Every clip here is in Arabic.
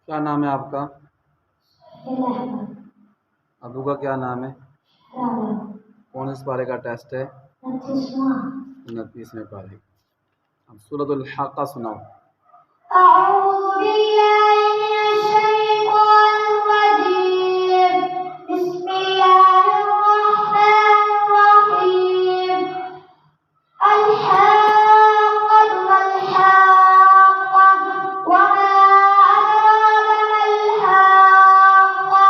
क्या नाम है आपका? अहमद। अबू का क्या नाम है? राना। कौन इस पारे का टेस्ट है? 29वें पारे। अब सूरतुल हाक़ा सुनाओ। अऊज़ु बिल्लाहि मिनश शैतानिर रजीम। बिस्मिल्लाहिर रहमानिर रहीम। अल हाक़्क़तु मल हाक़्क़ा वमा अदराका मल हाक़्क़ा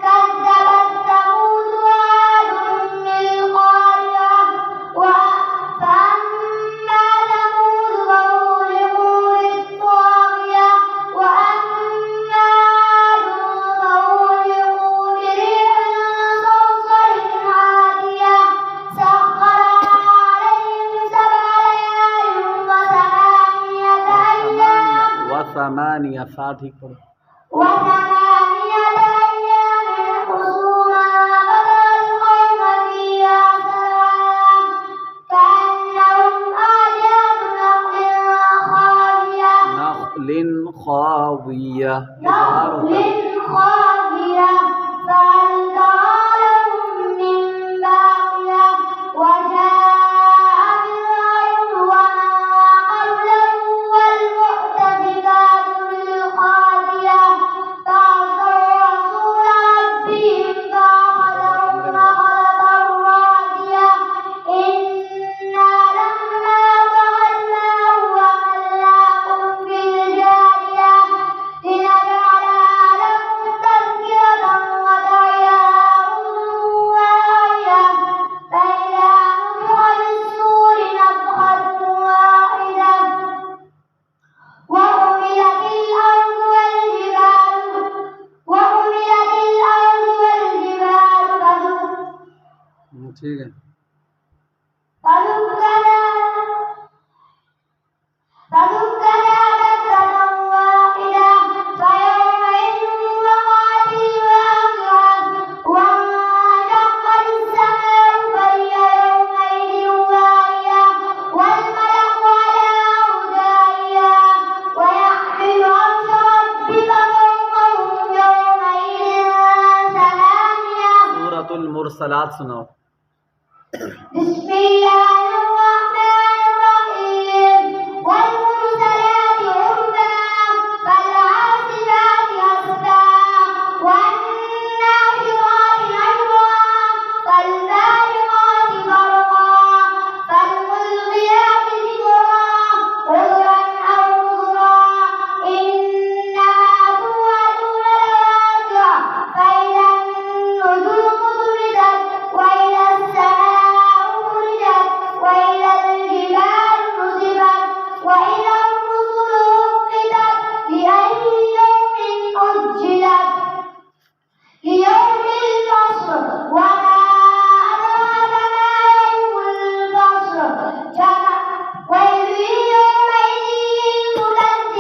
कज़्ज़बत समूद वआदुन बिल क़ारिअह फअम्मा समूद फअहलिकू बित्ताग़ियह वअम्मा आदुन फअहलिकू बिरिह्इन सरसरिन आतियह सख़्ख़रहा अलैहिम सब'a लयालिन वसमानिया सा ठीक पढ़ो। وثمانية أيام حسوما فترى القوم فيها صرعا كأنهم أعجاز नख़्लिन ख़ाविया। نخل خاوية فهل ترى لهم من باقية وجاء فرعون ومن قبله والمؤتفكات بالخاطئة فعصوا رسول ربهم فأخذهم أخذة رابية إنا لما طغى الماء حملناكم في الجارية لنجعلها لكم تذكرة وتعيها أذن واعية فإذا نفخ في الصور نفخة واحدة وحملت الأرض والجبال ठीक है। فدكتا دكة واحدة فيومئذ وقعت الواقعة وانشقت السماء فهي يومئذ واهية والملك على أرجائها ويحمل عرش ربك فوقهم يومئذ ثمانية। सूरतुल मुरसलात सुनाओ। बिस्मिल्लाहिर रहमानिर रहीम। والمرسلات عرفا فالعاصفات عصفا والناشرات نشرا فالفارقات فرقا فالملقيات ذكرا عذرا أو نذرا إنما توعدون لواقع فإذا النجوم طمست وإذا السماء فرجت وإذا الجبال نصبت وإذا الرسل أقتت لأي يوم أجلت ليوم الفصل وما أدراك ما يوم الفصل ويل يومئذ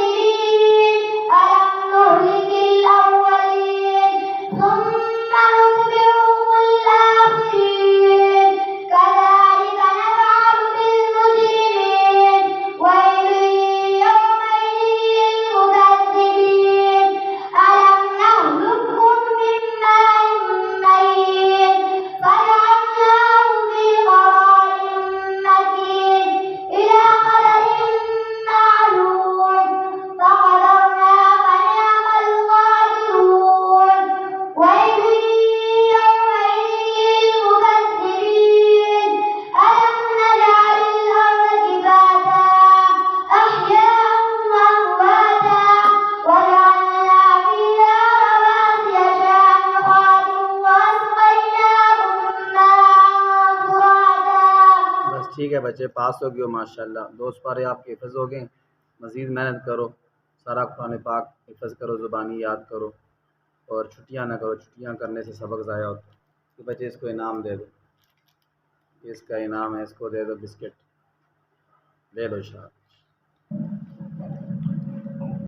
للمكذبين ألم نهلك الأولين ثم نتبعهم الآخرين كذلك نفعل بالمجرمين ويل يومئذ للمكذبين ألم نهلكهم من ماء مهين فجعلناه في قرار مكين إلى قدر معلوم فقدرنا فنعم القادرون ويل يومئذ للمكذبين ألم نجعل الأرض كفاتا أحياء وأمواتا وجعلنا فيها رواسي شامخات وأسقيناكم ماء فراتا। बस ठीक है बच्चे, पास हो गए हो माशाल्लाह। 2 पारे आपके हिफ्ज़ हो गए। मज़ीद मेहनत करो, सारा कुरान पाक हिफ्ज़ करो, ज़ुबानी याद करो और छुट्टियाँ ना करो। छुट्टियाँ करने से सबक ज़ाया होता है। तो बच्चे इसको इनाम दे दो, इसका इनाम है, इसको दे दो बिस्किट, ले लो शाह।